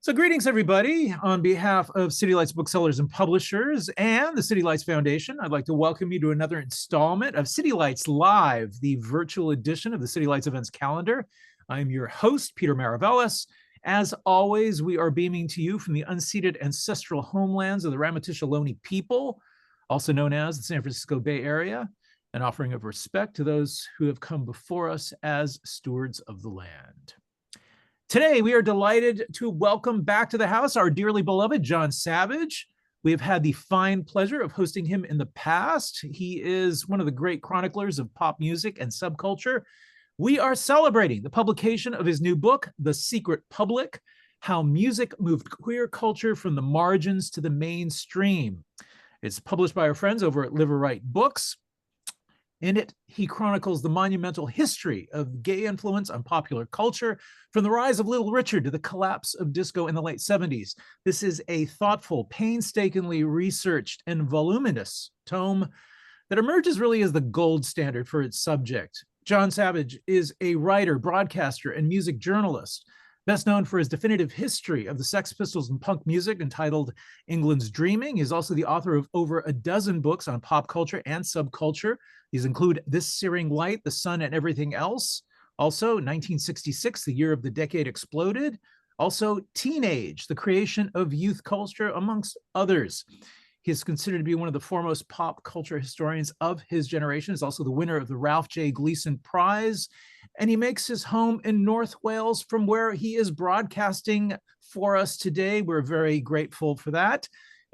So greetings, everybody. On behalf of City Lights booksellers and publishers and the City Lights Foundation, I'd like to welcome you to another installment of City Lights Live, the virtual edition of the City Lights events calendar. I'm your host, Peter Maravellis. As always, we are beaming to you from the unceded ancestral homelands of the Ramaytush Ohlone people, also known as the San Francisco Bay Area, an offering of respect to those who have come before us as stewards of the land. Today, we are delighted to welcome back to the house our dearly beloved Jon Savage. We have had the fine pleasure of hosting him in the past. He is one of the great chroniclers of pop music and subculture. We are celebrating the publication of his new book, The Secret Public: How Music Moved Queer Culture from the Margins to the Mainstream. It's published by our friends over at Liveright Books. In it, he chronicles the monumental history of gay influence on popular culture, from the rise of Little Richard to the collapse of disco in the late 70s. This is a thoughtful, painstakingly researched, and voluminous tome that emerges really as the gold standard for its subject. Jon Savage is a writer, broadcaster, and music journalist, best known for his definitive history of the Sex Pistols and punk music entitled England's Dreaming. He's also the author of over a dozen books on pop culture and subculture. These include This Searing Light, The Sun, and Everything Else. Also, 1966, the year of the decade exploded. Also, Teenage, the creation of youth culture, amongst others. He is considered to be one of the foremost pop culture historians of his generation. He's also the winner of the Ralph J. Gleason Prize. And he makes his home in North Wales, from where he is broadcasting for us today. We're very grateful for that.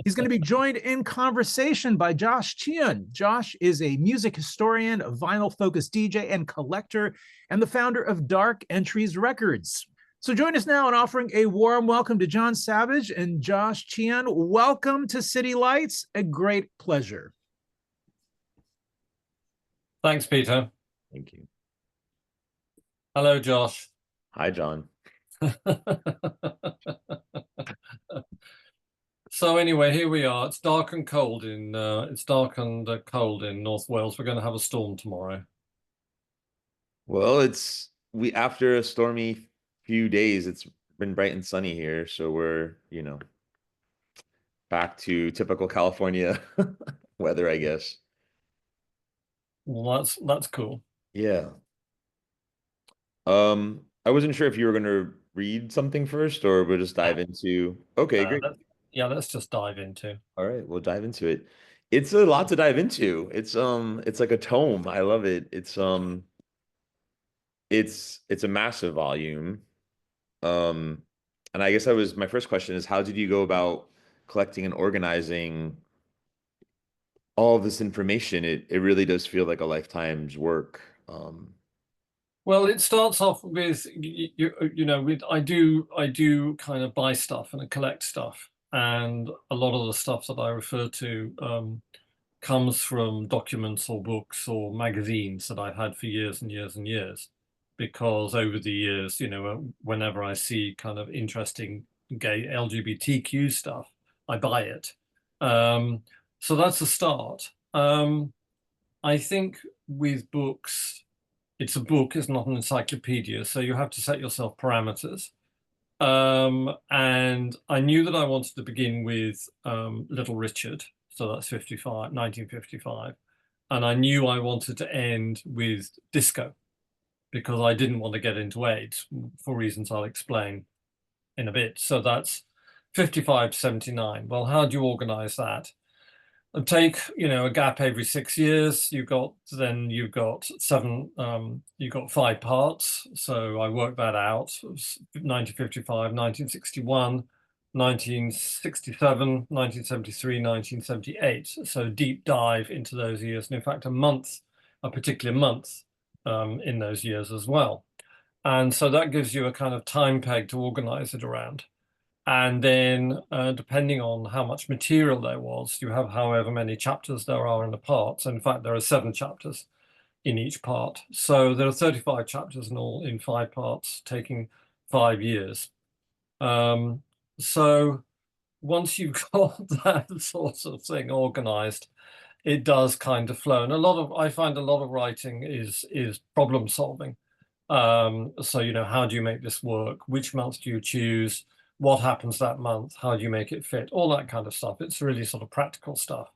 He's going to be joined in conversation by Josh Cheon. Josh is a music historian, a vinyl-focused DJ and collector, and the founder of Dark Entries Records. So join us now in offering a warm welcome to Jon Savage and Josh Cheon. Welcome to City Lights. A great pleasure. Thanks, Peter. Thank you. Hello, Josh. Hi, John. So anyway, here we are. It's dark and cold in cold in North Wales. We're going to have a storm tomorrow. Well, after a stormy few days, it's been bright and sunny here, so we're, back to typical California weather, I guess. Well, that's cool. Yeah. I wasn't sure if you were going to read something first, or we'll just dive into. Okay, great. Let's just dive into. All right, we'll dive into it. It's a lot to dive into. It's like a tome. I love it. It's a massive volume. And I guess my first question is, how did you go about collecting and organizing all of this information? It really does feel like a lifetime's work. Well, it starts off with I do kind of buy stuff and I collect stuff, and a lot of the stuff that I refer to comes from documents or books or magazines that I've had for years and years and years. Because over the years, whenever I see kind of interesting gay LGBTQ stuff, I buy it. So that's a start. I think with books, it's a book, it's not an encyclopedia, so you have to set yourself parameters. And I knew that I wanted to begin with Little Richard, so that's 1955. And I knew I wanted to end with disco, because I didn't want to get into AIDS for reasons I'll explain in a bit. So that's 55 to 79. Well, how do you organize that? And take, a gap every 6 years. You've got 5 parts. So I worked that out. 1955, 1961, 1967, 1973, 1978. So deep dive into those years. And in fact, a particular month, in those years as well. And so that gives you a kind of time peg to organize it around. And then depending on how much material there was, you have however many chapters there are in the parts. In fact, there are 7 chapters in each part. So there are 35 chapters in all in 5 parts, taking 5 years. So once you've got that sort of thing organized, it does kind of flow. And I find a lot of writing is problem solving. So, how do you make this work? Which month do you choose? what happens that month, how do you make it fit, all that kind of stuff. It's really sort of practical stuff.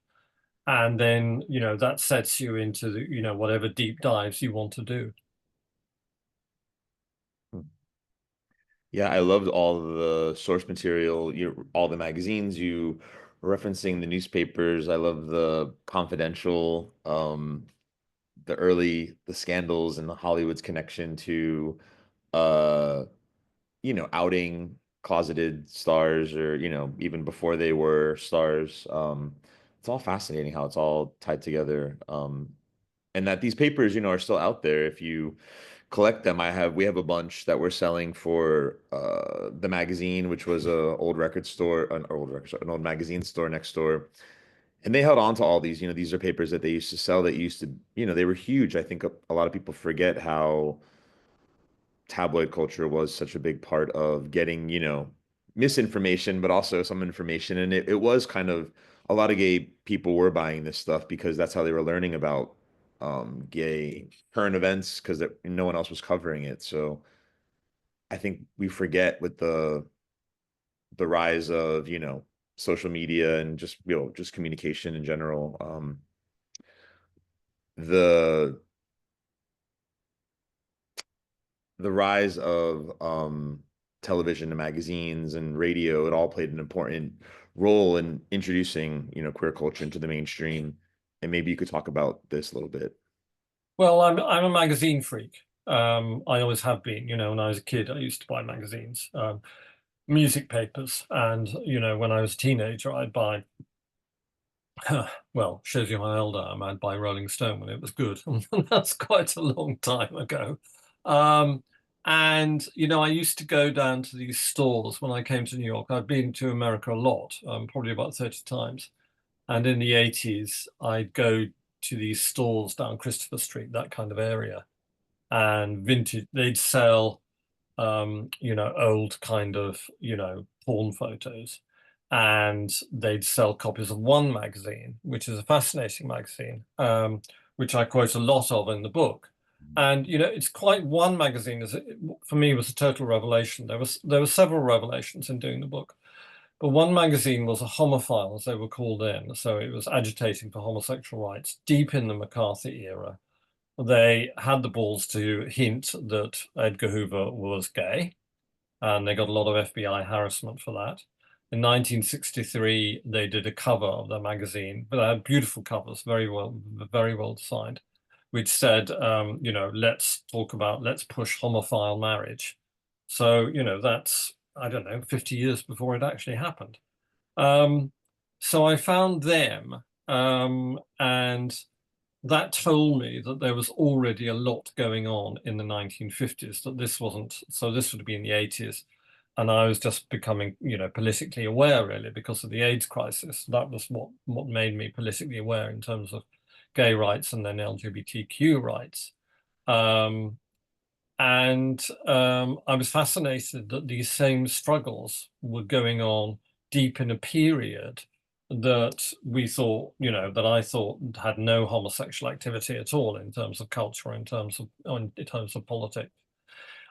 And then, you know, that sets you into the, you know, whatever deep dives you want to do. Yeah, I loved all the source material, all the magazines you were referencing, the newspapers. I love the confidential, the scandals and Hollywood's connection to, uh, outing closeted stars, or, even before they were stars. It's all fascinating how it's all tied together. And that these papers, are still out there. If you collect them, we have a bunch that we're selling for the magazine, which was an old magazine store next door. And they held on to all these, these are papers that they used to sell that used to, they were huge. I think a lot of people forget how tabloid culture was such a big part of getting, misinformation, but also some information. And it was kind of, a lot of gay people were buying this stuff because that's how they were learning about gay current events, because no one else was covering it. So I think we forget with the rise of, social media and just communication in general. The rise of television and magazines and radio, it all played an important role in introducing, queer culture into the mainstream. And maybe you could talk about this a little bit. Well, I'm a magazine freak. I always have been. You know, when I was a kid, I used to buy magazines, music papers, and you know, when I was a teenager, I'd buy. Well, shows you how old I am. I'd buy Rolling Stone when it was good. That's quite a long time ago. Um, and you know, I used to go down to these stores when I came to New York. I'd been to America a lot, probably about 30 times. And in the 80s, I'd go to these stores down Christopher Street, that kind of area, and vintage, they'd sell, you know, old kind of, you know, porn photos. And they'd sell copies of One magazine, which is a fascinating magazine, which I quote a lot of in the book. And you know, it's quite One magazine for me was a total revelation. There were several revelations in doing the book. But One magazine was a homophile, as they were called then. So it was agitating for homosexual rights deep in the McCarthy era. They had the balls to hint that Edgar Hoover was gay, and they got a lot of FBI harassment for that. In 1963, they did a cover of their magazine, but they had beautiful covers, very well designed, which said, you know, let's push homophile marriage. So, you know, that's, I don't know, 50 years before it actually happened. So I found them, and that told me that there was already a lot going on in the 1950s, that this wasn't, so this would have been the 80s. And I was just becoming, you know, politically aware really because of the AIDS crisis. That was what made me politically aware in terms of gay rights and then LGBTQ rights. I was fascinated that these same struggles were going on deep in a period that we thought, you know, that I thought had no homosexual activity at all in terms of culture, in terms of politics.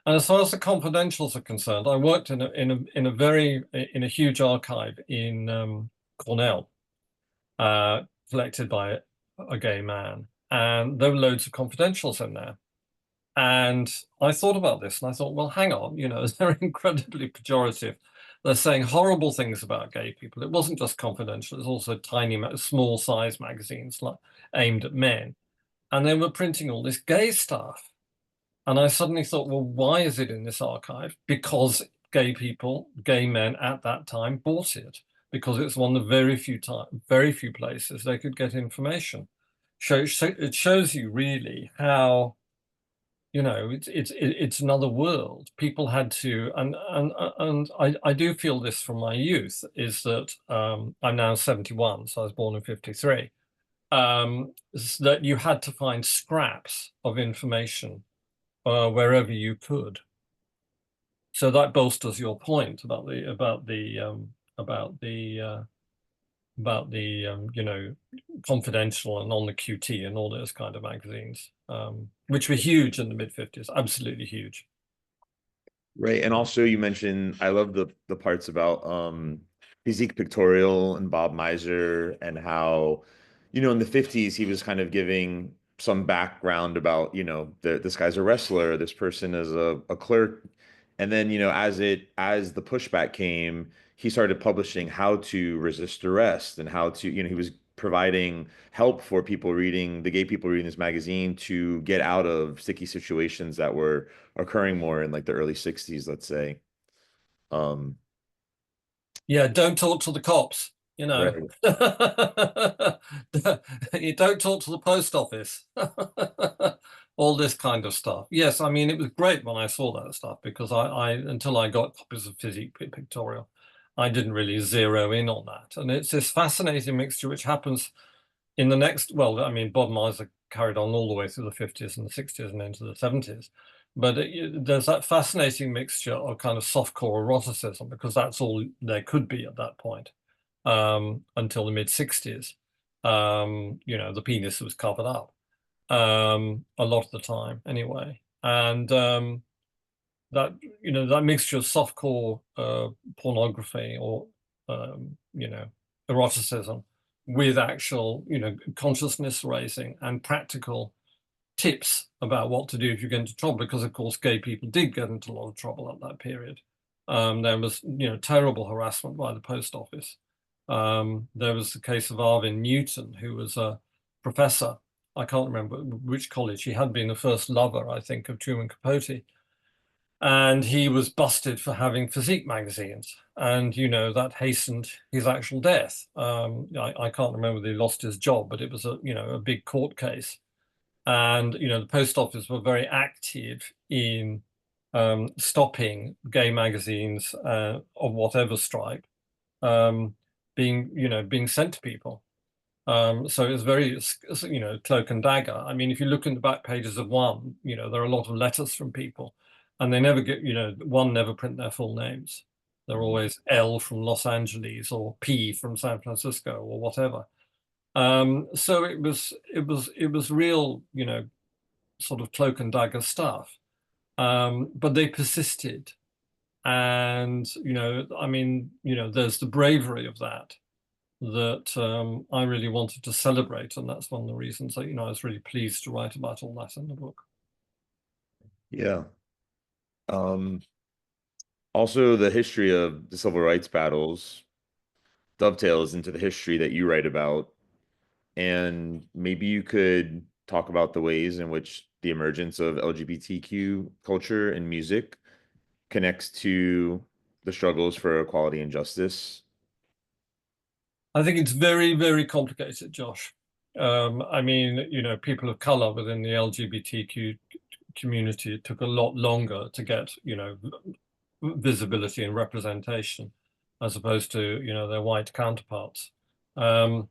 And as far as the confidentials are concerned, I worked in a huge archive in Cornell, collected by a gay man, and there were loads of confidentials in there. And I thought about this and I thought, well, hang on, you know, they're incredibly pejorative. They're saying horrible things about gay people. It wasn't just confidential, it's also tiny, small size magazines like aimed at men. And they were printing all this gay stuff. And I suddenly thought, well, why is it in this archive? Because gay people, gay men at that time bought it, because it's one of the very few places they could get information. So it shows you really how, you know, it's another world. People had to, and I do feel this from my youth, is that I'm now 71, so I was born in 53. Is that you had to find scraps of information wherever you could. So that bolsters your point about the you know, confidential and on the QT and all those kind of magazines, which were huge in the mid 50s, absolutely huge. Right. And also you mentioned, I love the parts about physique pictorial and Bob Miser, and how, in the 50s he was kind of giving some background about, this guy's a wrestler, this person is a clerk. And then, as the pushback came, he started publishing how to resist arrest, and how to, he was providing help for the gay people reading this magazine to get out of sticky situations that were occurring more in like the early 60s, let's say. Um, Yeah, don't talk to the cops, you know. right. You don't talk to the post office. All this kind of stuff. Yes, I mean, it was great when I saw that stuff, because I until I got copies of Physique Pictorial, I didn't really zero in on that. And it's this fascinating mixture which happens in the next, well, I mean, Bob Miser carried on all the way through the 50s and the 60s and into the 70s. But there's that fascinating mixture of kind of softcore eroticism, because that's all there could be at that point, until the mid 60s. The penis was covered up a lot of the time anyway. And that, that mixture of softcore pornography or, eroticism with actual, consciousness raising and practical tips about what to do if you get into trouble, because of course gay people did get into a lot of trouble at that period. There was, terrible harassment by the post office. There was the case of Arvin Newton, who was a professor. I can't remember which college. He had been the first lover, I think, of Truman Capote. And he was busted for having physique magazines. And, that hastened his actual death. I can't remember whether he lost his job, but it was a big court case. And, the post office were very active in stopping gay magazines of whatever stripe being sent to people. So it was very, cloak and dagger. I mean, if you look in the back pages of one, there are a lot of letters from people, and they never get, one never print their full names. They're always L from Los Angeles or P from San Francisco or whatever. So it was real, sort of cloak and dagger stuff. But they persisted. And, I mean, there's the bravery of that I really wanted to celebrate. And that's one of the reasons that, I was really pleased to write about all that in the book. Yeah. Also, the history of the civil rights battles dovetails into the history that you write about. And maybe you could talk about the ways in which the emergence of LGBTQ culture and music connects to the struggles for equality and justice. I think it's very, very complicated, Josh. I mean, people of color within the LGBTQ community, it took a lot longer to get, visibility and representation, as opposed to, their white counterparts. I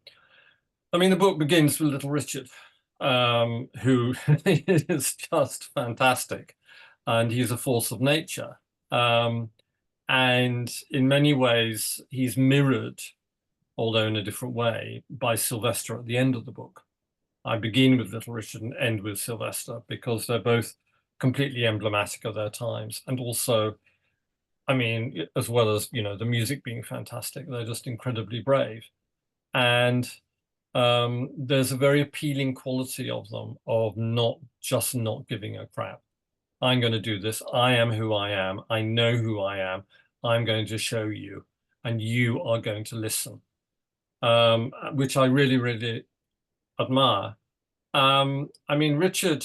mean, the book begins with Little Richard, who is just fantastic, and he's a force of nature. And in many ways, he's mirrored, although in a different way, by Sylvester at the end of the book. I begin with Little Richard and end with Sylvester, because they're both completely emblematic of their times. And also, I mean, as well as, the music being fantastic, they're just incredibly brave. And there's a very appealing quality of them, of not giving a crap. I'm going to do this. I am who I am. I know who I am. I'm going to show you, and you are going to listen, which I really, really admire. I mean, Richard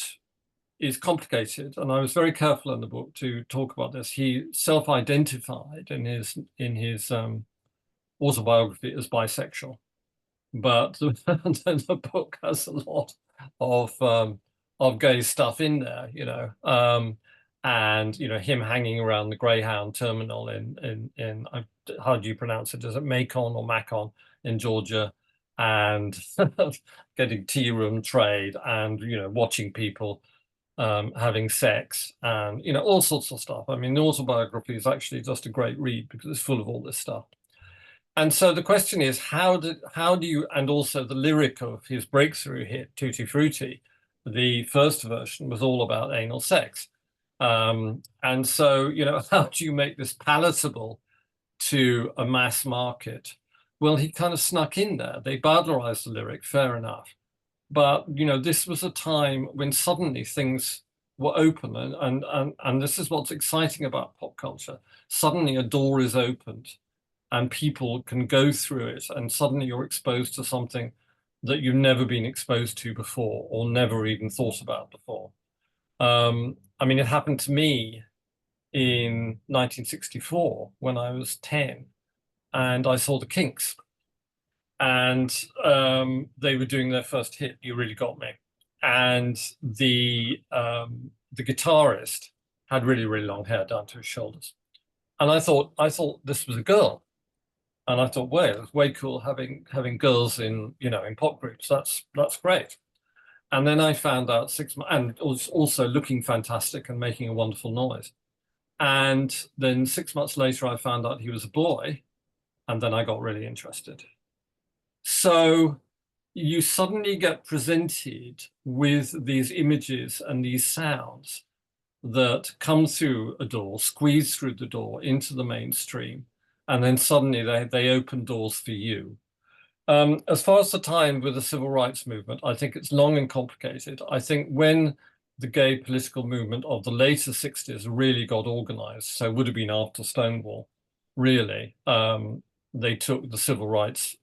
is complicated, and I was very careful in the book to talk about this. He self-identified in his autobiography as bisexual, but the book has a lot of gay stuff in there, and him hanging around the Greyhound terminal in how do you pronounce it? Is it Macon or Macon in Georgia? And getting tea room trade, and watching people having sex, and all sorts of stuff. I mean, the autobiography is actually just a great read, because it's full of all this stuff. And so the question is, how do you, and also the lyric of his breakthrough hit, Tutti Frutti, the first version was all about anal sex. And so, how do you make this palatable to a mass market? Well, he kind of snuck in there. They bowdlerized the lyric, fair enough. But, this was a time when suddenly things were open. And this is what's exciting about pop culture. Suddenly a door is opened and people can go through it. And suddenly you're exposed to something that you've never been exposed to before or never even thought about before. I mean, it happened to me in 1964 when I was 10 and I saw the Kinks and they were doing their first hit, You Really Got Me. And the guitarist had really, really long hair down to his shoulders. And I thought this was a girl. And I thought, well, it's way cool having girls in pop groups. That's great. And then I found out 6 months, and was also looking fantastic and making a wonderful noise. And then 6 months later, I found out he was a boy, and then I got really interested. So you suddenly get presented with these images and these sounds that come through a door, squeeze through the door into the mainstream, and then suddenly they open doors for you. As far as the time with the civil rights movement, I think it's long and complicated. I think when the gay political movement of the later 60s really got organized, so it would have been after Stonewall, really, they took the civil rights,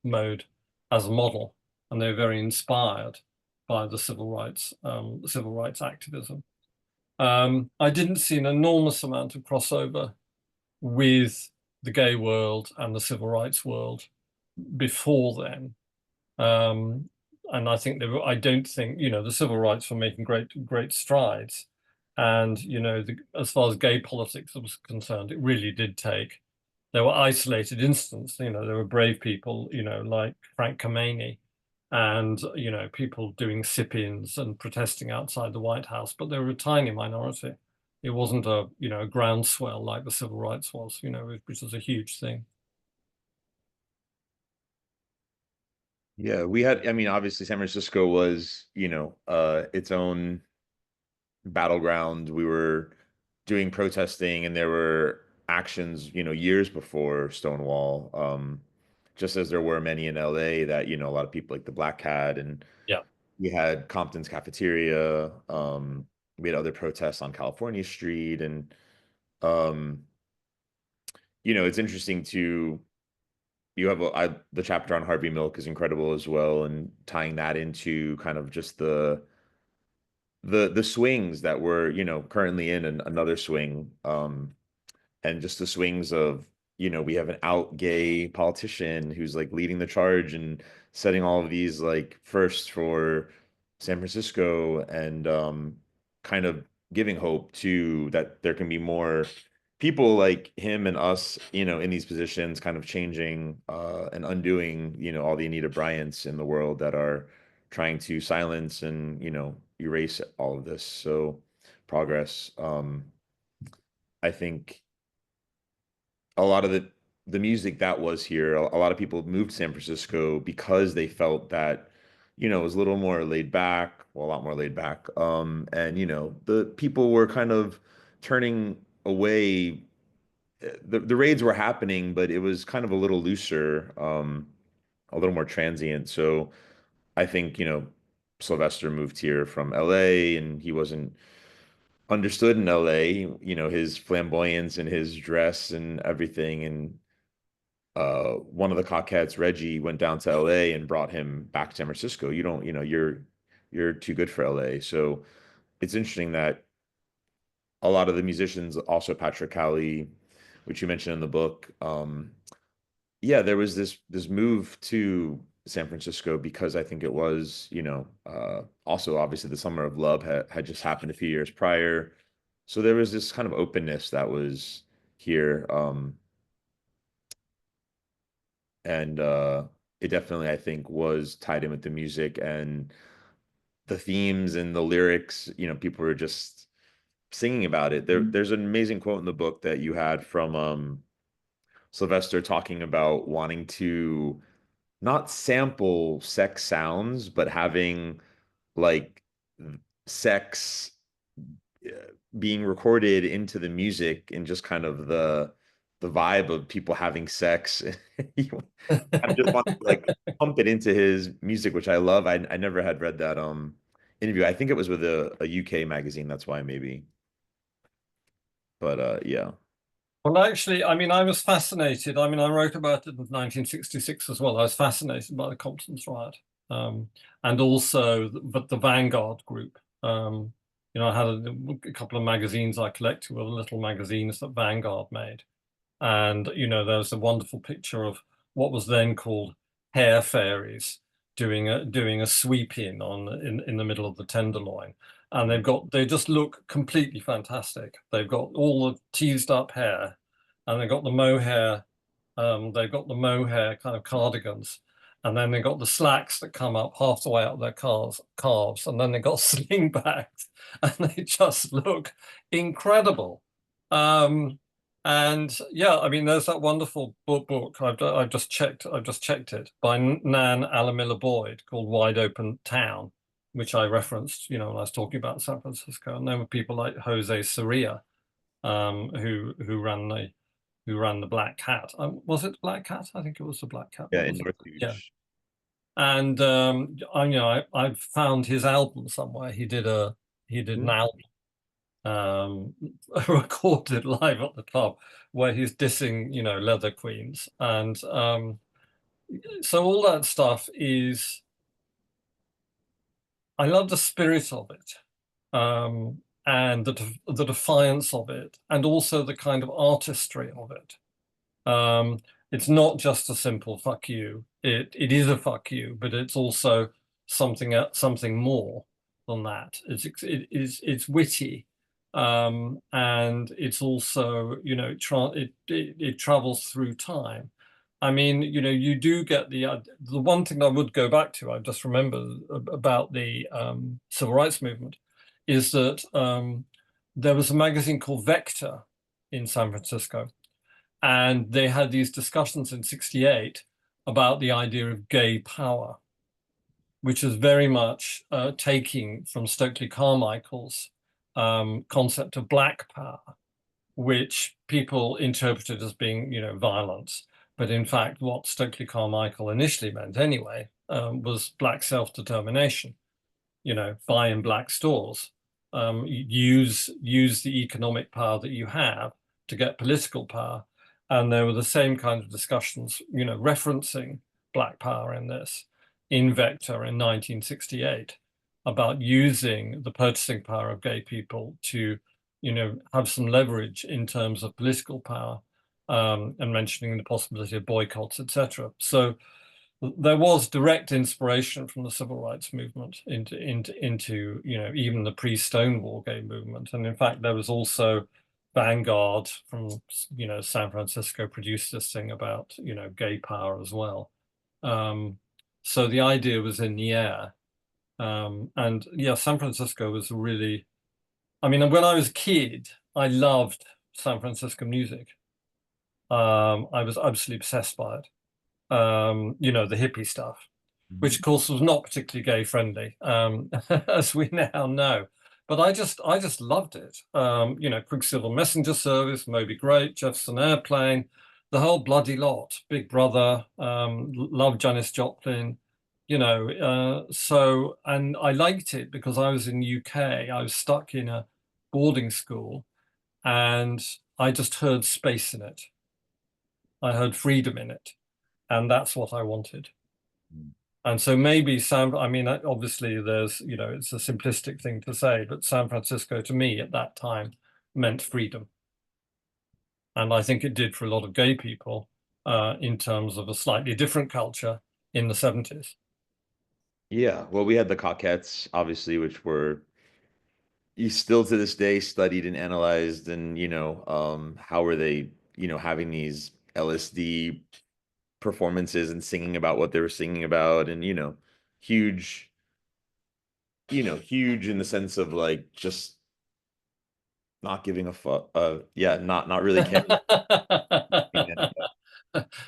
mode as a model, and they were very inspired by the civil rights activism. I didn't see an enormous amount of crossover with the gay world and the civil rights world before then. And I think I don't think, the civil rights were making great strides. And, as far as gay politics was concerned, it really did take, there were isolated instances, there were brave people, like Frank Kameny and, people doing sit-ins and protesting outside the White House, but they were a tiny minority. It wasn't a groundswell like the civil rights was, which was a huge thing. Yeah, we had, I mean, obviously San Francisco was, its own battleground. We were doing protesting and there were actions, years before Stonewall, just as there were many in LA that, a lot of people like the Black Cat and Yeah. we had Compton's Cafeteria. We had other protests on California Street and, um, it's interesting to you have the chapter on Harvey Milk is incredible as well, and tying that into kind of just the swings that we're currently in another swing, and just the swings of we have an out gay politician who's like leading the charge and setting all of these like firsts for San Francisco and kind of giving hope to that there can be more people like him and us, in these positions, kind of changing and undoing, all the Anita Bryants in the world that are trying to silence and, erase all of this. So progress. I think a lot of the music that was here, a lot of people moved to San Francisco because they felt that, it was a little more laid back, well, a lot more laid back. And, the people were kind of turning away. The raids were happening, but it was kind of a little looser, a little more transient. So I think, Sylvester moved here from LA and he wasn't understood in LA, his flamboyance and his dress and everything. And one of the Cockettes, Reggie, went down to LA and brought him back to San Francisco. You don't, you're too good for LA. So it's interesting that a lot of the musicians, also Patrick Cowley, which you mentioned in the book, yeah, there was this move to San Francisco because I think it was, also obviously the Summer of Love had just happened a few years prior. So there was this kind of openness that was here. And it definitely, I think, was tied in with the music and the themes and the lyrics. People were just singing about it. There's an amazing quote in the book that you had from Sylvester talking about wanting to not sample sex sounds, but having like sex being recorded into the music and just kind of the vibe of people having sex. I just want to like pump it into his music, which I love. I never had read that interview. I think it was with a UK magazine, that's why maybe. But yeah. Well, actually, I mean, I was fascinated. I mean, I wrote about it in 1966 as well. I was fascinated by the Compton's riot, and also the Vanguard group. You know, I had a couple of magazines I collected, were the little magazines that Vanguard made. And, you know, there's a wonderful picture of what was then called hair fairies doing a sweep in the middle of the Tenderloin. And they just look completely fantastic. They've got all the teased up hair, and they've got the mohair, kind of cardigans. And then they've got the slacks that come up half the way up their calves, and then they've got slingbacks, and they just look incredible. And yeah, I mean, there's that wonderful book I've just checked it by Nan Alamilla Boyd called Wide Open Town, which I referenced, you know, when I was talking about San Francisco. And there were people like Jose Soria, who ran the Black Cat. Was it Black Cat? I think it was the Black Cat. Yeah, in North Beach. Yeah. And I found his album somewhere. He did an album, recorded live at the club where he's dissing, you know, leather queens. And so all that stuff is, I love the spirit of it, and the defiance of it, and also the kind of artistry of it. It's not just a simple fuck you. It is a fuck you, but it's also something more than that. It's witty, and it's also, you know, it travels through time. I mean, you know, you do get the one thing I would go back to, I just remember about the civil rights movement, is that there was a magazine called Vector in San Francisco, and they had these discussions in '68 about the idea of gay power, which is very much taking from Stokely Carmichael's concept of black power, which people interpreted as being, you know, violence. But in fact, what Stokely Carmichael initially meant anyway was black self-determination. You know, buy in black stores, use the economic power that you have to get political power. And there were the same kind of discussions, you know, referencing black power in this, in Vector in 1968, about using the purchasing power of gay people to, you know, have some leverage in terms of political power, and mentioning the possibility of boycotts, etc. So there was direct inspiration from the civil rights movement into you know, even the pre-Stonewall gay movement. And in fact, there was also Vanguard from, you know, San Francisco produced this thing about, you know, gay power as well. So the idea was in the air. And yeah, San Francisco was really, I mean, when I was a kid, I loved San Francisco music. I was absolutely obsessed by it. You know, the hippie stuff, which of course was not particularly gay friendly, as we now know. But I just loved it. You know, Quicksilver Messenger Service, Moby Grape, Jefferson Airplane, the whole bloody lot. Big Brother, loved Janis Joplin, you know. So, and I liked it because I was in the UK. I was stuck in a boarding school, and I just heard space in it. I heard freedom in it. And that's what I wanted. And so maybe I mean, obviously there's, you know, it's a simplistic thing to say, but San Francisco to me at that time meant freedom. And I think it did for a lot of gay people in terms of a slightly different culture in the 70s. Yeah, well, we had the Cockettes, obviously, which were still to this day studied and analyzed, and you know, how were they, you know, having these LSD performances and singing about what they were singing about, and you know, huge, huge in the sense of like just not giving a fuck. Yeah, not really caring.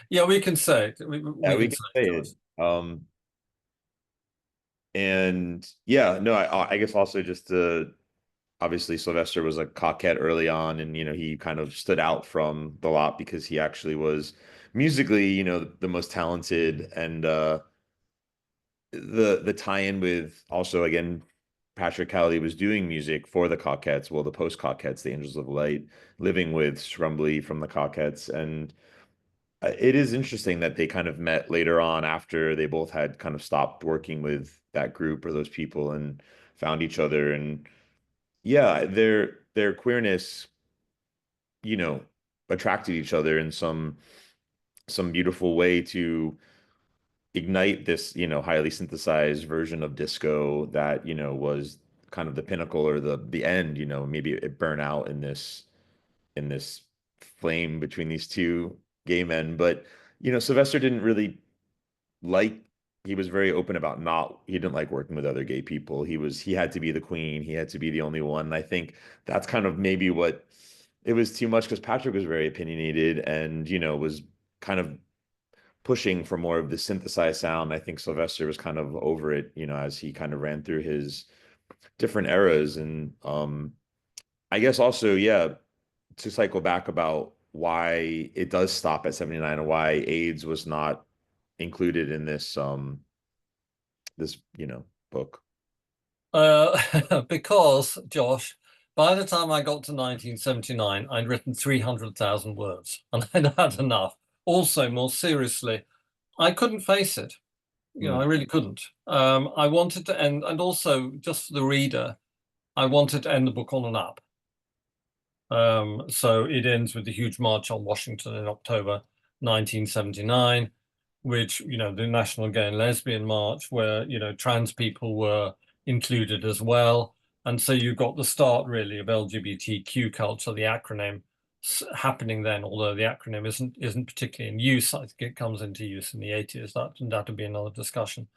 Yeah, we can say it. We We can can say say it. it. And yeah, no, I guess also just to obviously Sylvester was a cockhead early on, and he kind of stood out from the lot because he actually was musically, the most talented, and the tie-in with also again Patrick Cowley was doing music for the Cockettes, well, the post Cockettes, the Angels of Light, living with Strumbly from the Cockettes. And it is interesting that they kind of met later on after they both had kind of stopped working with that group or those people and found each other. And yeah, their queerness, you know, attracted each other in some beautiful way to ignite this, highly synthesized version of disco that, was kind of the pinnacle or the end, maybe it burn out in this flame between these two gay men. But, Sylvester didn't really like he was very open about not he didn't like working with other gay people. He had to be the queen, he had to be the only one. And I think that's kind of maybe what it was too much because Patrick was very opinionated and, was kind of pushing for more of the synthesized sound. I think Sylvester was kind of over it, as he kind of ran through his different eras. And I guess also, yeah, to cycle back about why it does stop at 79 and why AIDS was not included in this book. Because, Josh, by the time I got to 1979, I'd written 300,000 words and I'd had enough. Also, more seriously, I couldn't face it. I really couldn't. I wanted to end, and also just for the reader, I wanted to end the book on an up. So it ends with the huge march on Washington in October 1979, which, the National Gay and Lesbian March, where, trans people were included as well. And so you got the start really of LGBTQ culture, the acronym happening then, although the acronym isn't particularly in use. I think it comes into use in the 80s. That would be another discussion.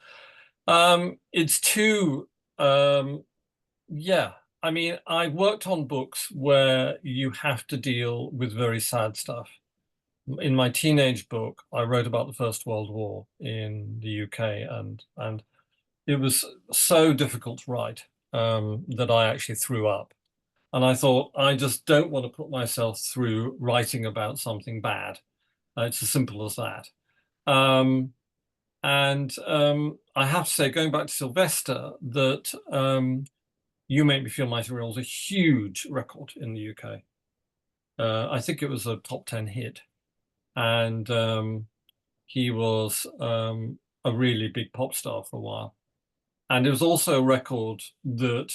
It's too, yeah. I mean, I worked on books where you have to deal with very sad stuff. In my teenage book, I wrote about the First World War in the UK, and it was so difficult to write that I actually threw up. And I thought, I just don't want to put myself through writing about something bad. It's as simple as that. I have to say, going back to Sylvester, that You Make Me Feel Mighty Real was a huge record in the UK. I think it was a top 10 hit. And he was a really big pop star for a while. And it was also a record that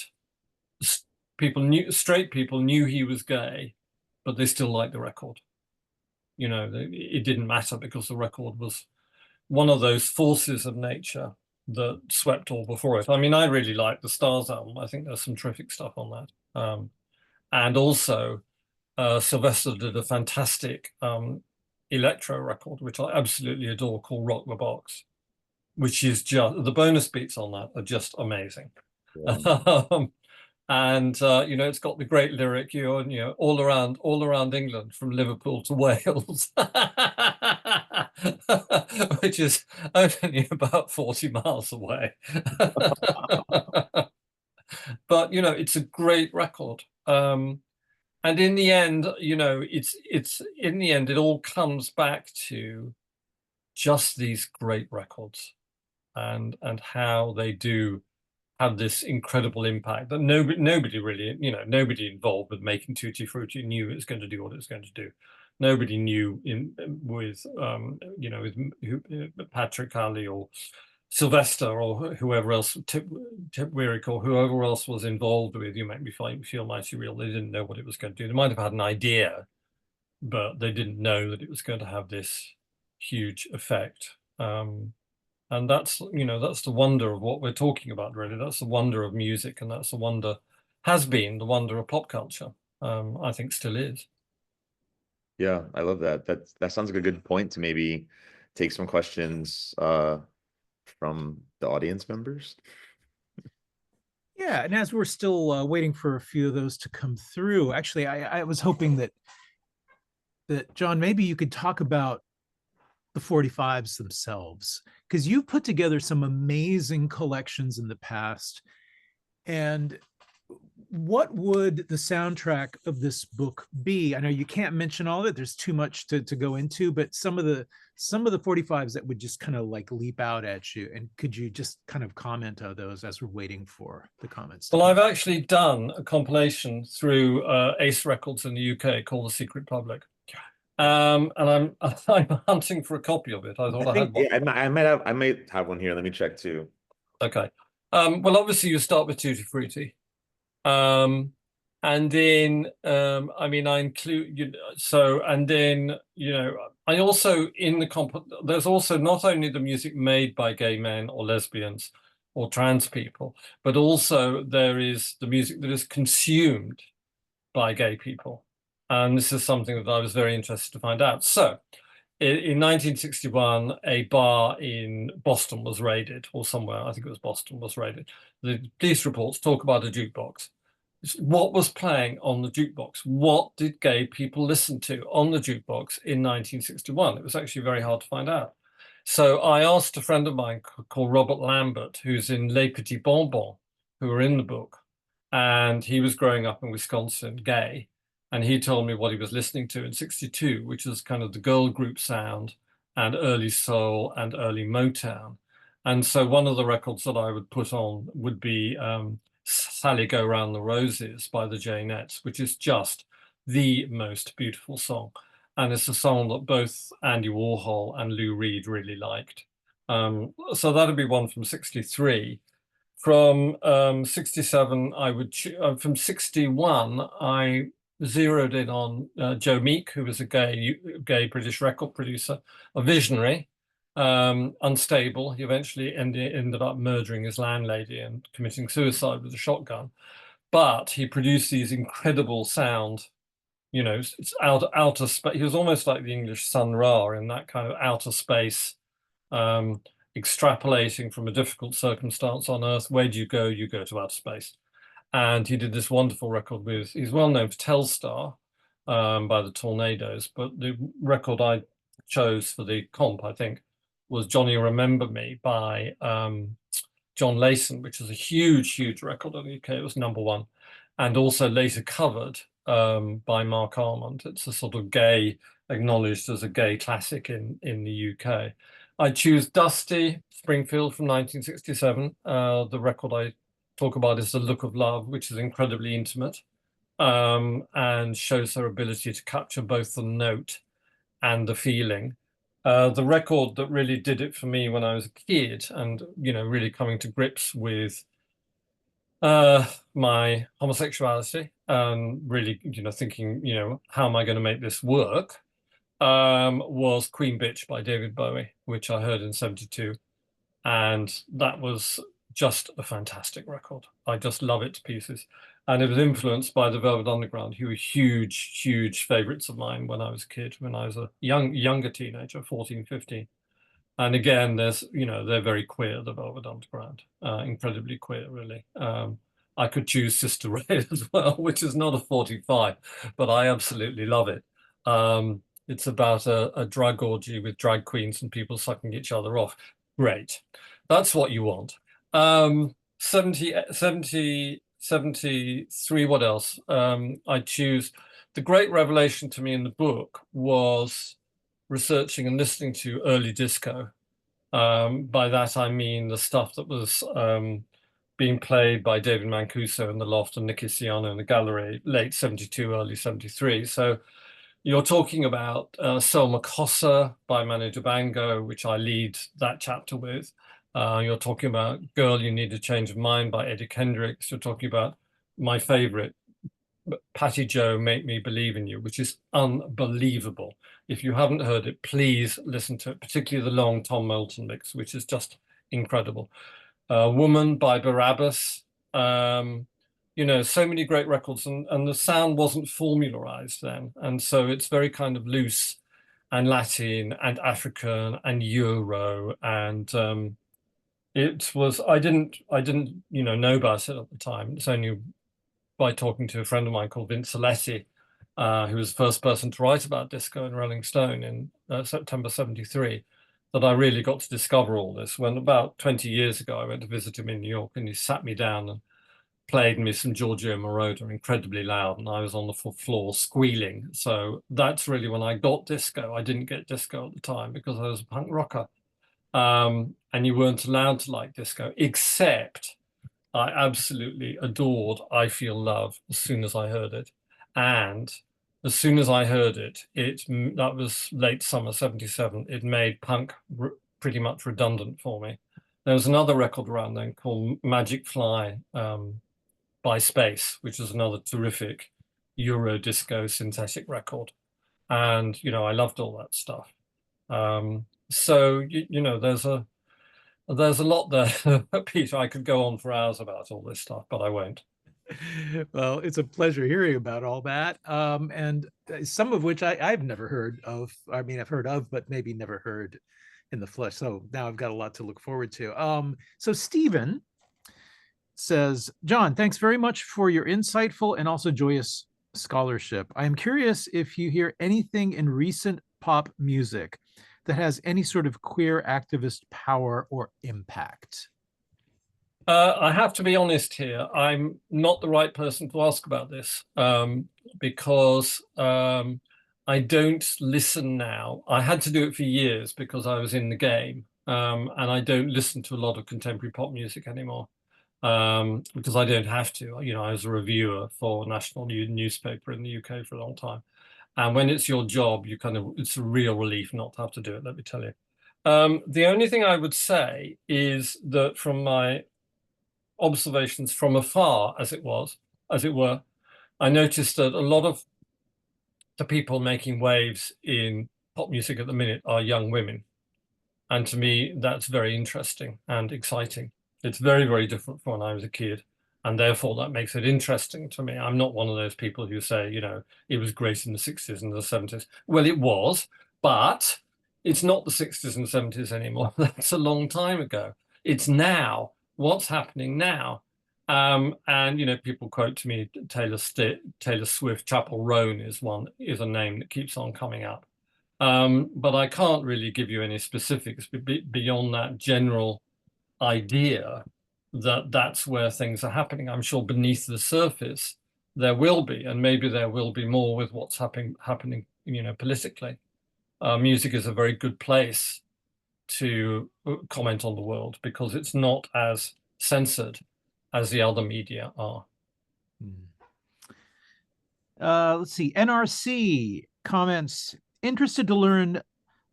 straight people knew he was gay, but they still liked the record. It didn't matter because the record was one of those forces of nature that swept all before it. I mean, I really like the Stars album. I think there's some terrific stuff on that. And also, Sylvester did a fantastic electro record, which I absolutely adore, called Rock the Box, which is just, the bonus beats on that are just amazing. Yeah. It's got the great lyric, all around England from Liverpool to Wales, which is only about 40 miles away. But, it's a great record. And in the end, it all comes back to just these great records and how they do have this incredible impact that nobody really, nobody involved with making Tutti Frutti knew it was going to do what it was going to do. Nobody knew with Patrick Cowley or Sylvester or whoever else, Tip Weirick or whoever else was involved with You Make Me Feel Mighty Real. They didn't know what it was going to do. They might have had an idea, but they didn't know that it was going to have this huge effect. And that's the wonder of what we're talking about, really. That's the wonder of music, and that's has been the wonder of pop culture. I think still is. Yeah, I love that. That sounds like a good point to maybe take some questions from the audience members. Yeah, and as we're still waiting for a few of those to come through, actually, I was hoping that Jon, maybe you could talk about the 45s themselves, because you've put together some amazing collections in the past. And what would the soundtrack of this book be? I know you can't mention all of it. There's too much to go into, but some of the 45s that would just kind of like leap out at you. And could you just kind of comment on those as we're waiting for the comments? Well, I've actually done a compilation through Ace Records in the UK called The Secret Public. And I'm hunting for a copy of it. I thought I had one. Yeah, I might have one here. Let me check too. Okay. Well, obviously you start with Tutti Frutti. And then I mean I include and then I also in the there's also not only the music made by gay men or lesbians or trans people, but also there is the music that is consumed by gay people. And this is something that I was very interested to find out. So in 1961, a bar in Boston was raided, or somewhere, I think it was Boston, was raided. The police reports talk about a jukebox. What was playing on the jukebox? What did gay people listen to on the jukebox in 1961? It was actually very hard to find out. So I asked a friend of mine called Robert Lambert, who's in Les Petits Bonbons, who are in the book. And he was growing up in Wisconsin, gay. And he told me what he was listening to in 62, which is kind of the girl group sound and early soul and early Motown. And so one of the records that I would put on would be Sally Go Round the Roses by the Janettes, which is just the most beautiful song. And it's a song that both Andy Warhol and Lou Reed really liked. So that'd be one from 63. From 67, I would from 61, I zeroed in on Joe Meek, who was a gay British record producer, a visionary, unstable. He eventually ended up murdering his landlady and committing suicide with a shotgun. But he produced these incredible sound, it's outer space. He was almost like the English Sun Ra in that kind of outer space, extrapolating from a difficult circumstance on Earth. Where do you go? You go to outer space. And he did this wonderful record with, he's well known for Telstar by the Tornadoes, but the record I chose for the comp, I think, was Johnny Remember Me by John Leyson, which is a huge, huge record in the UK. It was #1, and also later covered by Mark Armand. It's a sort of acknowledged as a gay classic in the UK. I choose Dusty Springfield from 1967. The record I talk about is The Look of Love, which is incredibly intimate and shows her ability to capture both the note and the feeling. The record that really did it for me when I was a kid and, really coming to grips with my homosexuality and really, thinking, how am I going to make this work, was Queen Bitch by David Bowie, which I heard in 72. And that was just a fantastic record. I just love it to pieces. And it was influenced by the Velvet Underground, who were huge, huge favorites of mine when I was a kid, when I was a younger teenager, 14, 15. And again, there's, they're very queer, the Velvet Underground, incredibly queer, really. I could choose Sister Ray as well, which is not a 45, but I absolutely love it. It's about a drug orgy with drag queens and people sucking each other off. Great. That's what you want. 73, what else? I choose, the great revelation to me in the book was researching and listening to early disco. By that I mean the stuff that was being played by David Mancuso in the loft and Nicky Siano in the gallery, late 72, early 73. So you're talking about Selma Cosa by Manu Dibango, which I lead that chapter with. You're talking about Girl, You Need a Change of Mind by Eddie Kendricks. You're talking about my favorite, Patty Joe, Make Me Believe in You, which is unbelievable. If you haven't heard it, please listen to it, particularly the long Tom Moulton mix, which is just incredible. Woman by Barabbas. So many great records, and the sound wasn't formularized then. And so it's very kind of loose and Latin and African and Euro. And it was, I didn't, know about it at the time. It's only by talking to a friend of mine called Vince Aletti, who was the first person to write about disco in Rolling Stone in September 73, that I really got to discover all this. When about 20 years ago, I went to visit him in New York and he sat me down and played me some Giorgio Moroder incredibly loud, and I was on the floor squealing. So that's really when I got disco. I didn't get disco at the time because I was a punk rocker. And you weren't allowed to like disco, except I absolutely adored I Feel Love as soon as I heard it. And as soon as I heard it, that was late summer 77, it made punk pretty much redundant for me. There was another record around then called Magic Fly by Space, which is another terrific Euro disco synthetic record. And, you know, I loved all that stuff. So, you know, there's a lot there, Peter. I could go on for hours about all this stuff, but I won't. Well, it's a pleasure hearing about all that. And some of which I've never heard of. I mean, I've heard of, but maybe never heard in the flesh. So now I've got a lot to look forward to. So Stephen says, Jon, thanks very much for your insightful and also joyous scholarship. I am curious if you hear anything in recent pop music that has any sort of queer activist power or impact. I have to be honest here. I'm not the right person to ask about this because I don't listen now. I had to do it for years because I was in the game, and I don't listen to a lot of contemporary pop music anymore because I don't have to. You know, I was a reviewer for a national newspaper in the UK for a long time. And when it's your job, it's a real relief not to have to do it, let me tell you. The only thing I would say is that from my observations from afar, as it were, I noticed that a lot of the people making waves in pop music at the minute are young women. And to me, that's very interesting and exciting. It's very, very different from when I was a kid. And therefore, that makes it interesting to me. I'm not one of those people who say, you know, it was great in the 60s and the 70s. Well, it was, but it's not the 60s and 70s anymore. That's a long time ago. It's now. What's happening now? And, you know, people quote to me Taylor Swift. Chapel Roan is a name that keeps on coming up. But I can't really give you any specifics beyond that general idea that that's where things are happening. I'm sure beneath the surface there will be, and maybe there will be more with what's happening, you know, politically. Music is a very good place to comment on the world because it's not as censored as the other media are. Let's see. NRC comments, interested to learn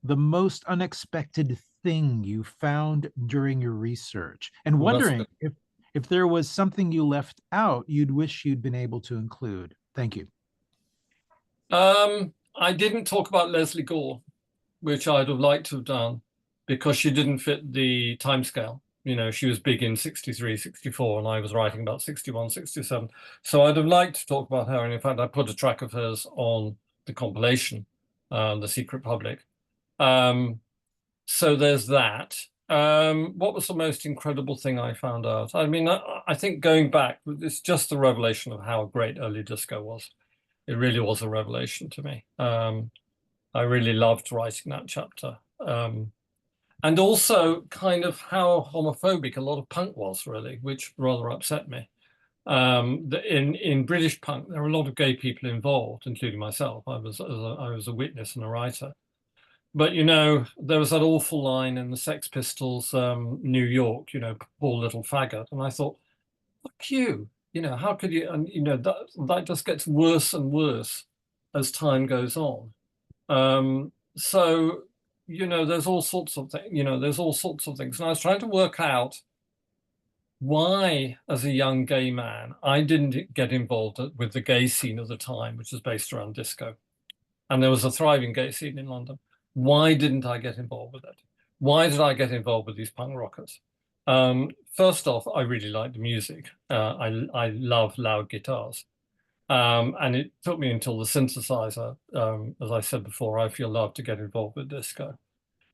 the most unexpected thing you found during your research, and wondering if there was something you left out you'd wish you'd been able to include. Thank you. I didn't talk about Leslie Gore, which I'd have liked to have done because she didn't fit the timescale. You know, she was big in 63, 64, and I was writing about 61, 67. So I'd have liked to talk about her. And in fact, I put a track of hers on the compilation, The Secret Public. So there's that. What was the most incredible thing I found out? I mean, I think going back, it's just the revelation of how great early disco was. It really was a revelation to me. I really loved writing that chapter. And also kind of how homophobic a lot of punk was, really, which rather upset me. In British punk, there were a lot of gay people involved, including myself. I was a witness and a writer. But, you know, there was that awful line in the Sex Pistols, New York, you know, poor little faggot. And I thought, fuck you, you know, how could you? And, you know, that just gets worse and worse as time goes on. So, you know, there's all sorts of things, And I was trying to work out why, as a young gay man, I didn't get involved with the gay scene of the time, which was based around disco. And there was a thriving gay scene in London. Why didn't I get involved with it? Why did I get involved with these punk rockers? First off, I really like the music. I love loud guitars. And it took me until the synthesizer, as I said before, I Feel Love, to get involved with disco.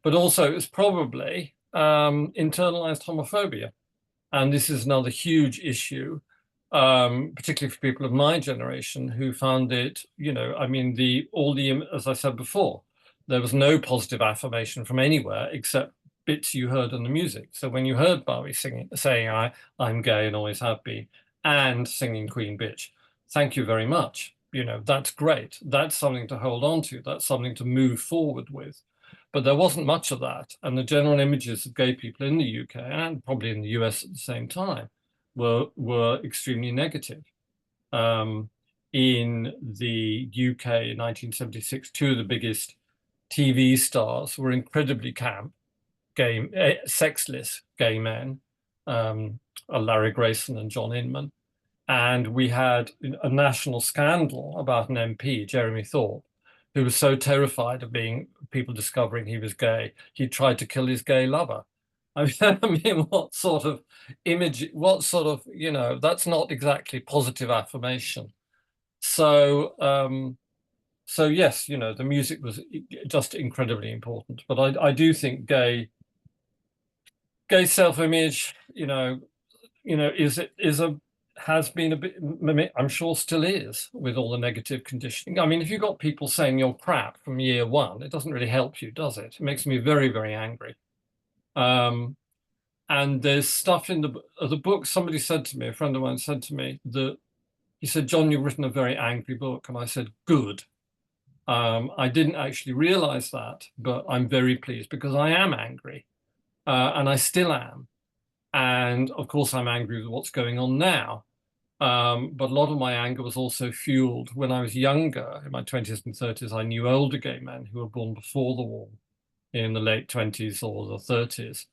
But also it's probably internalized homophobia. And this is another huge issue, particularly for people of my generation who found it, you know, I mean, as I said before, there was no positive affirmation from anywhere except bits you heard in the music. So when you heard Bowie saying, I'm gay and always have been, and singing Queen Bitch. Thank you very much. You know, that's great. That's something to hold on to. That's something to move forward with. But there wasn't much of that. And the general images of gay people in the UK and probably in the US at the same time were extremely negative. In the UK in 1976, two of the biggest TV stars were incredibly camp, sexless gay men, Larry Grayson and John Inman. And we had a national scandal about an MP, Jeremy Thorpe, who was so terrified of people discovering he was gay, he tried to kill his gay lover. I mean, what sort of image, what sort of, you know, that's not exactly positive affirmation. So, so yes, you know, the music was just incredibly important. But I do think gay self-image, has been a bit, I'm sure still is, with all the negative conditioning. I mean, if you've got people saying you're crap from year one, it doesn't really help you, does it? It makes me very, very angry. And there's stuff in the book. Somebody said to me, a friend of mine said to me that, he said, John, you've written a very angry book. And I said, good. I didn't actually realize that, but I'm very pleased because I am angry, and I still am. And of course, I'm angry with what's going on now. But a lot of my anger was also fueled when I was younger, in my 20s and 30s. I knew older gay men who were born before the war, in the late 20s or the 30s.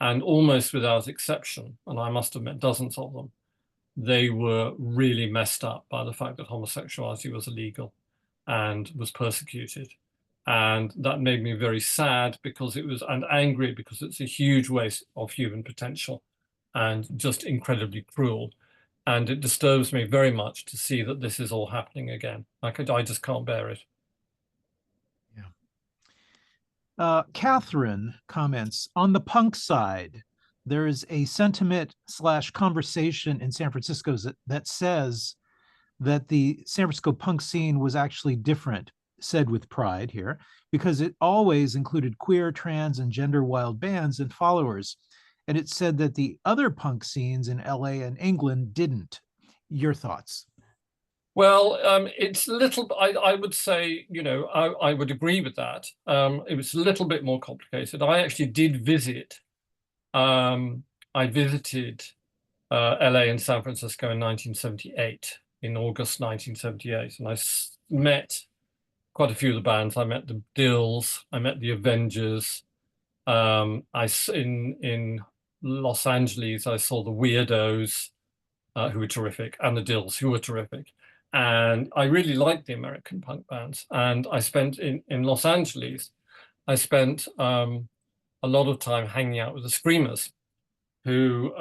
And almost without exception, and I must have met dozens of them, they were really messed up by the fact that homosexuality was illegal and was persecuted. And that made me very sad and angry because it's a huge waste of human potential and just incredibly cruel. And it disturbs me very much to see that this is all happening again. I just can't bear it. Yeah. Catherine comments, on the punk side, there is a sentiment/conversation in San Francisco that says that the San Francisco punk scene was actually different, said with pride here, because it always included queer, trans, and gender wild bands and followers. And it said that the other punk scenes in LA and England didn't. Your thoughts? Well, it's a little, I would say, I would agree with that. It was a little bit more complicated. I actually did visit, I visited LA and San Francisco in 1978, in August 1978. And I met quite a few of the bands. I met the Dills, I met the Avengers. In Los Angeles, I saw the Weirdos, who were terrific, and the Dills, who were terrific. And I really liked the American punk bands. And I spent in Los Angeles, I spent a lot of time hanging out with the Screamers, who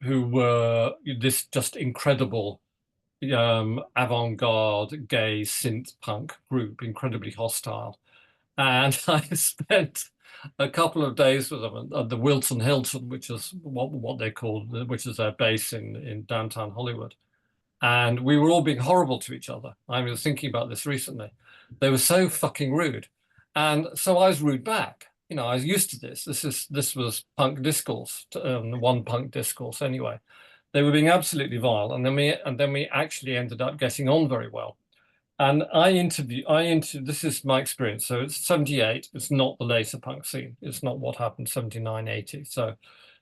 were this just incredible avant-garde gay synth punk group, incredibly hostile. And I spent a couple of days with them at the Wilton Hilton, which is what they called, which is their base in downtown Hollywood. And we were all being horrible to each other. I was thinking about this recently. They were so fucking rude. And so I was rude back. I was used to this. This was punk discourse, one punk discourse anyway. They were being absolutely vile. And then we actually ended up getting on very well. And this is my experience. So it's 78. It's not the later punk scene. It's not what happened 79, 80. So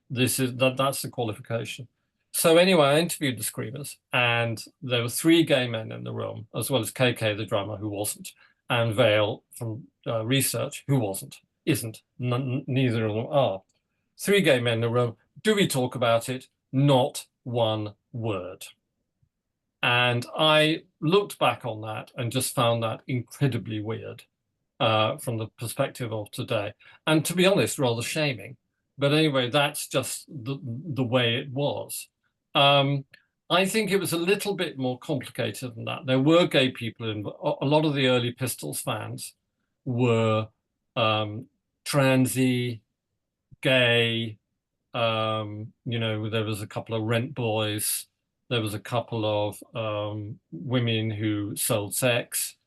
that's the qualification. So anyway, I interviewed the Screamers, and there were 3 gay men in the room, as well as KK, the drummer, who wasn't, and Vale from Research, who isn't. Neither of them are. 3 gay men in the room. Do we talk about it? Not one word. And I looked back on that and just found that incredibly weird from the perspective of today. And to be honest, rather shaming. But anyway, that's just the way it was. I think it was a little bit more complicated than that. There were gay people a lot of the early Pistols fans were transy, gay. There was a couple of rent boys. There was a couple of women who sold sex.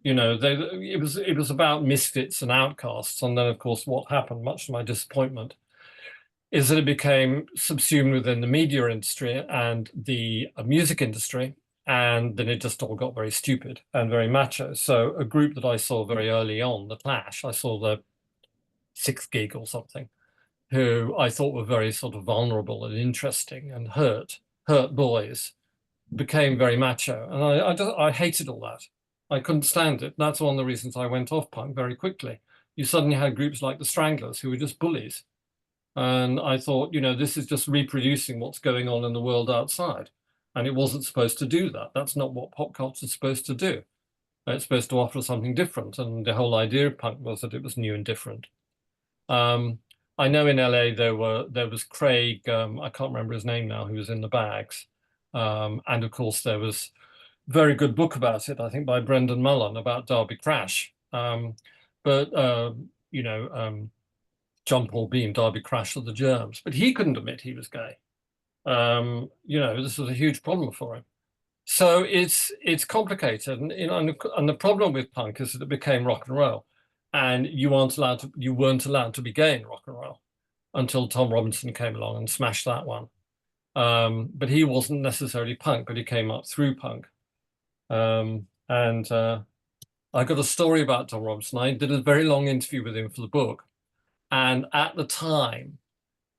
It was about misfits and outcasts. And then, of course, what happened, much to my disappointment, is that it became subsumed within the media industry and the music industry, and then it just all got very stupid and very macho. So a group that I saw very early on, The Clash, I saw the sixth gig or something, who I thought were very sort of vulnerable and interesting and hurt boys, became very macho. And I hated all that. I couldn't stand it. That's one of the reasons I went off punk very quickly. You suddenly had groups like the Stranglers who were just bullies. And I thought, you know, this is just reproducing what's going on in the world outside. And it wasn't supposed to do that. That's not what pop culture is supposed to do. It's supposed to offer something different. And the whole idea of punk was that it was new and different. I know in LA there was Craig, I can't remember his name now, who was in the Bags. And of course there was a very good book about it, I think by Brendan Mullen, about Derby Crash. You know, John Paul Beam, Derby Crash of the Germs, but he couldn't admit he was gay. You know, this was a huge problem for him. So it's complicated, and you know, and the problem with punk is that it became rock and roll, and you weren't allowed to be gay in rock and roll until Tom Robinson came along and smashed that one. But he wasn't necessarily punk, but he came up through punk. I got a story about Tom Robinson. I did a very long interview with him for the book. And at the time,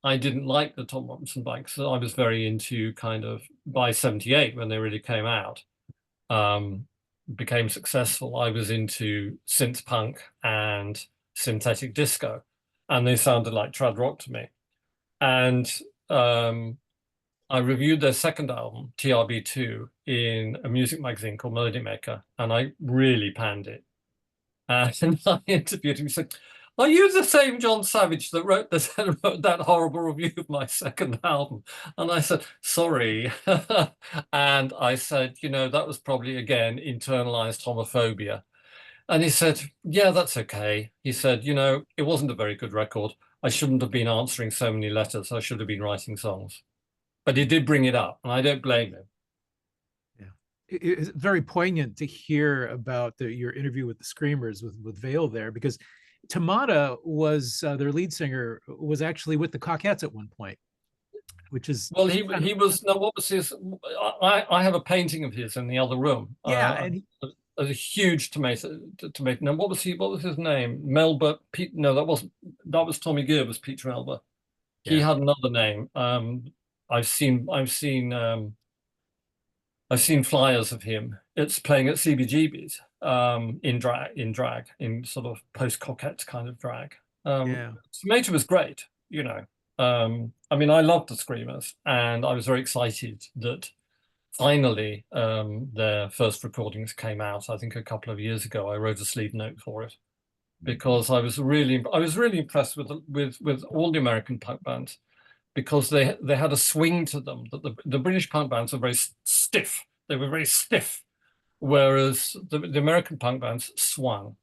I didn't like the Tom Robinson bikes. So I was very into kind of, by 78, when they really came out, became successful, I was into synth punk and synthetic disco. And they sounded like trad rock to me. And I reviewed their second album, TRB2, in a music magazine called Melody Maker, and I really panned it. And I interviewed him. He said, "Are you the same Jon Savage that wrote that horrible review of my second album?" And I said, "Sorry." And I said, "You know, that was probably, again, internalized homophobia." And he said, "Yeah, that's okay." He said, "You know, it wasn't a very good record. I shouldn't have been answering so many letters. I should have been writing songs." But he did bring it up, and I don't blame him. Yeah, it's very poignant to hear about your interview with the Screamers with Vale there, because Tamada was their lead singer, was actually with the Cockettes at one point, which is well, he was no. What was his? I have a painting of his in the other room. Yeah, and a huge tomato. No, what was he? What was his name? Melba. Pete. No, that was Tommy Gear. Was Peter Melba? Yeah. He had another name. I've seen flyers of him. It's playing at CBGB's in drag, in sort of post-Coquette kind of drag. Yeah. Tomato was great, you know. I mean, I loved the Screamers, and I was very excited that finally their first recordings came out. I think a couple of years ago. I wrote a sleeve note for it because I was really impressed with all the American punk bands, because they had a swing to them that the British punk bands are very stiff. They were very stiff, whereas the American punk bands swung.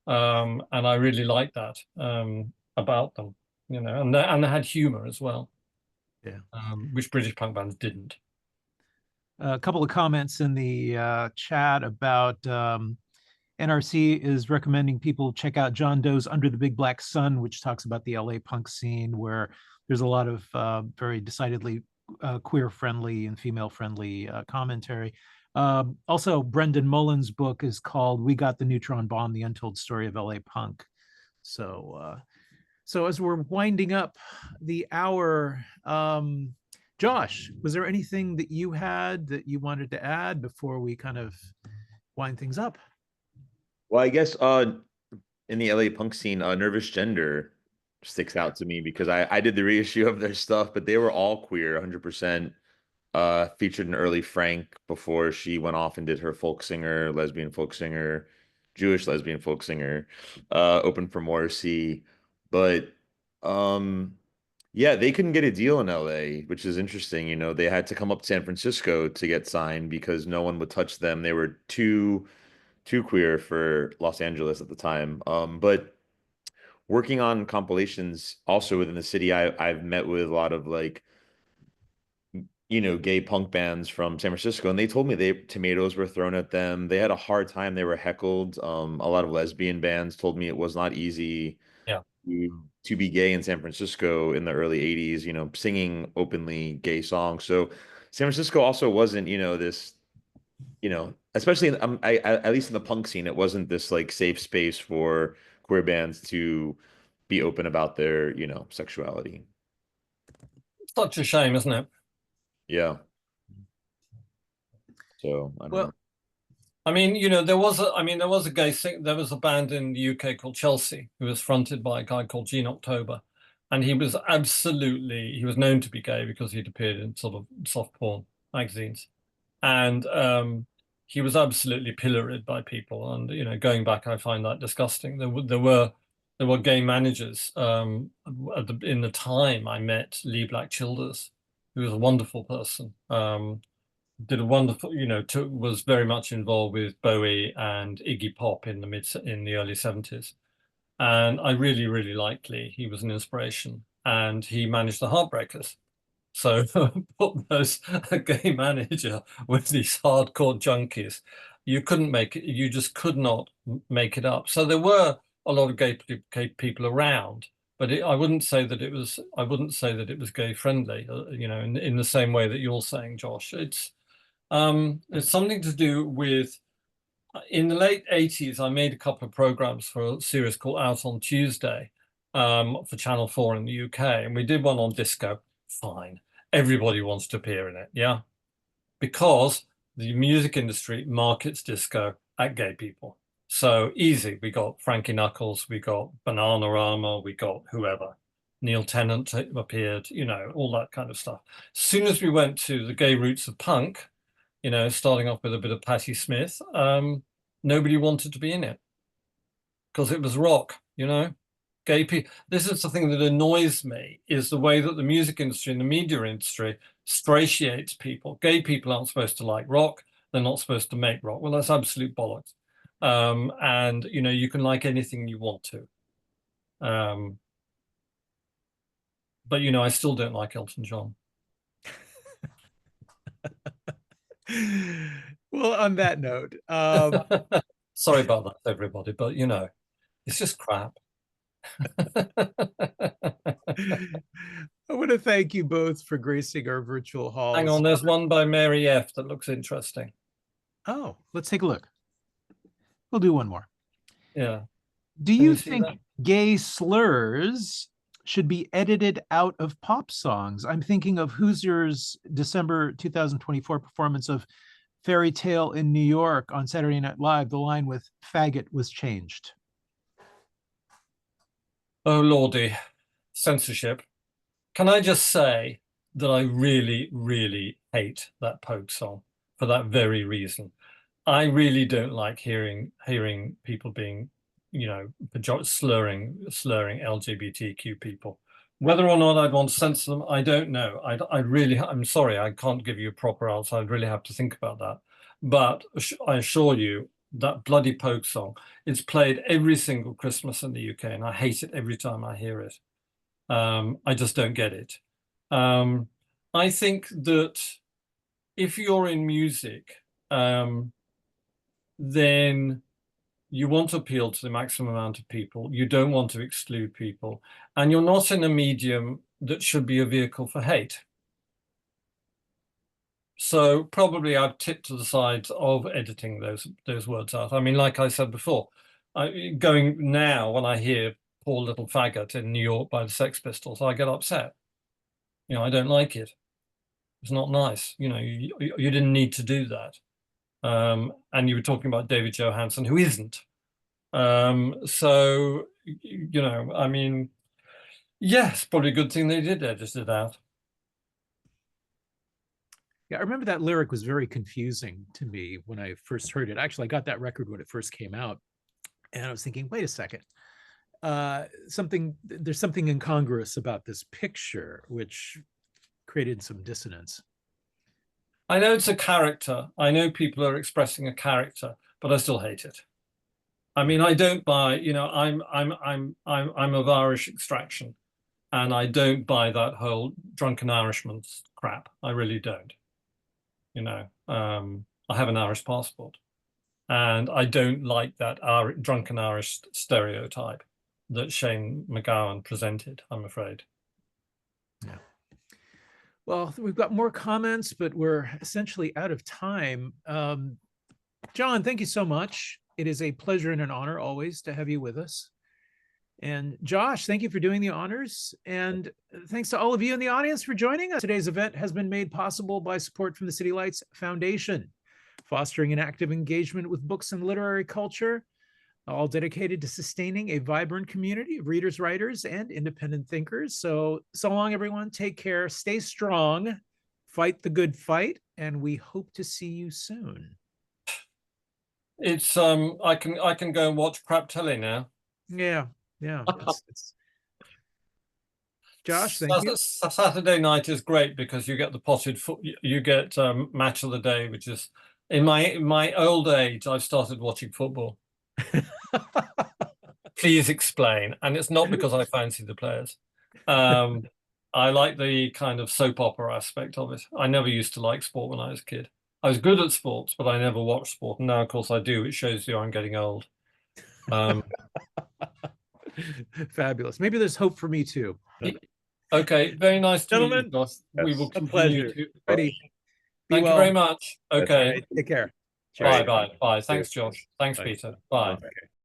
And I really liked that about them, you know, and they had humor as well. Yeah. Which British punk bands didn't. A couple of comments in the chat about NRC is recommending people check out John Doe's Under the Big Black Sun, which talks about the LA punk scene, where there's a lot of very decidedly queer-friendly and female-friendly commentary. Also, Brendan Mullen's book is called "We Got the Neutron Bomb: The Untold Story of LA Punk." So as we're winding up the hour, Josh, was there anything that you had that you wanted to add before we kind of wind things up? Well, I guess in the LA punk scene, Nervous Gender sticks out to me because I did the reissue of their stuff, but they were all queer, 100%. Featured an early Frank before she went off and did her folk singer, lesbian folk singer, Jewish lesbian folk singer, opened for Morrissey. But yeah, they couldn't get a deal in LA, which is interesting. You know, they had to come up to San Francisco to get signed because no one would touch them. They were too queer for Los Angeles at the time. But working on compilations also within the city, I've met with a lot of, like, you know, gay punk bands from San Francisco, and they told me tomatoes were thrown at them. They had a hard time. They were heckled. A lot of lesbian bands told me it was not easy Yeah. to be gay in San Francisco in the early 80s, you know, singing openly gay songs. So San Francisco also wasn't, you know, this, you know, especially in, at least in the punk scene, it wasn't this like safe space for queer bands to be open about their, you know, sexuality. Such a shame, isn't it? Yeah. So I don't know. Well, I mean, you know, there was a band in the UK called Chelsea, who was fronted by a guy called Gene October. And he was known to be gay because he'd appeared in sort of soft porn magazines. And he was absolutely pilloried by people. And, you know, going back, I find that disgusting. There were gay managers. In the time I met Lee Black Childers, who was a wonderful person. Did a wonderful, you know, was very much involved with Bowie and Iggy Pop in the early 70s. And I really, really liked Lee. He was an inspiration. And he managed the Heartbreakers. So put those a gay manager with these hardcore junkies, you couldn't make it, you just could not make it up. So there were a lot of gay people around, but I wouldn't say that it was gay friendly, you know, in the same way that you're saying, Josh. It's something to do with, in the late 80s, I made a couple of programs for a series called Out on Tuesday for Channel 4 in the UK. And we did one on disco. Fine. Everybody wants to appear in it. Yeah. Because the music industry markets disco at gay people. So easy. We got Frankie Knuckles, we got Bananarama, we got whoever. Neil Tennant appeared, you know, all that kind of stuff. As soon as we went to the gay roots of punk, you know, starting off with a bit of Patti Smith, nobody wanted to be in it because it was rock, you know. Gay people. This is the thing that annoys me, is the way that the music industry and the media industry stratiates people. Gay people aren't supposed to like rock. They're not supposed to make rock. Well, that's absolute bollocks. And, you know, you can like anything you want to. But, you know, I still don't like Elton John. Well, on that note, sorry about that, everybody, but, you know, it's just crap. I want to thank you both for gracing our virtual halls. Hang on, there's one by Mary F. that looks interesting. Oh, let's take a look. We'll do one more. Yeah. Do you think gay slurs should be edited out of pop songs? I'm thinking of Hoosier's December 2024 performance of Fairy Tale in New York on Saturday Night Live. The line with faggot was changed. Oh, Lordy, censorship. Can I just say that I really, really hate that Pogue song for that very reason. I really don't like hearing people being, you know, slurring LGBTQ people. Whether or not I'd want to censor them, I don't know. I'm sorry, I can't give you a proper answer. I'd really have to think about that. But I assure you, that bloody Pogue song, it's played every single Christmas in the UK, and I hate it every time I hear it. I just don't get it. I think that if you're in music, then you want to appeal to the maximum amount of people. You don't want to exclude people. And you're not in a medium that should be a vehicle for hate. So probably I'd tip to the side of editing those words out. I mean, like I said before, going now when I hear "Poor Little Faggot" in New York by the Sex Pistols, I get upset. You know, I don't like it. It's not nice. You know, you didn't need to do that. And you were talking about David Johansen, who isn't. So, you know, I mean, yes, probably a good thing they did edit it out. Yeah, I remember that lyric was very confusing to me when I first heard it. Actually, I got that record when it first came out, and I was thinking, wait a second, there's something incongruous about this picture, which created some dissonance. I know it's a character. I know people are expressing a character, but I still hate it. I mean, I don't buy, you know, I'm of Irish extraction, and I don't buy that whole drunken Irishman crap. I really don't. You know, I have an Irish passport, and I don't like that drunken Irish stereotype. that Shane McGowan presented, I'm afraid. Yeah. Well, we've got more comments, but we're essentially out of time. Jon, thank you so much. It is a pleasure and an honor always to have you with us. And Josh, thank you for doing the honors. And thanks to all of you in the audience for joining us. Today's event has been made possible by support from the City Lights Foundation, fostering an active engagement with books and literary culture, all dedicated to sustaining a vibrant community of readers, writers, and independent thinkers. So long, everyone. Take care. Stay strong. Fight the good fight. And we hope to see you soon. It's I can go and watch crap telly now. Yeah. Josh, thank you. Saturday night is great because you get the potted foot. You get match of the day, which is in my old age. I've started watching football. Please explain. And it's not because I fancy the players. I like the kind of soap opera aspect of it. I never used to like sport when I was a kid. I was good at sports, but I never watched sport. And now, of course, I do. It shows you I'm getting old. Fabulous. Maybe there's hope for me too. Okay, very nice to meet you, Gentlemen, Josh. We will a continue pleasure. to. Ready. Thank you very much. That's Okay. right. Take care. Bye, Cheers. bye, bye. Thanks, Josh. Thanks, Bye. Peter. Bye. Okay.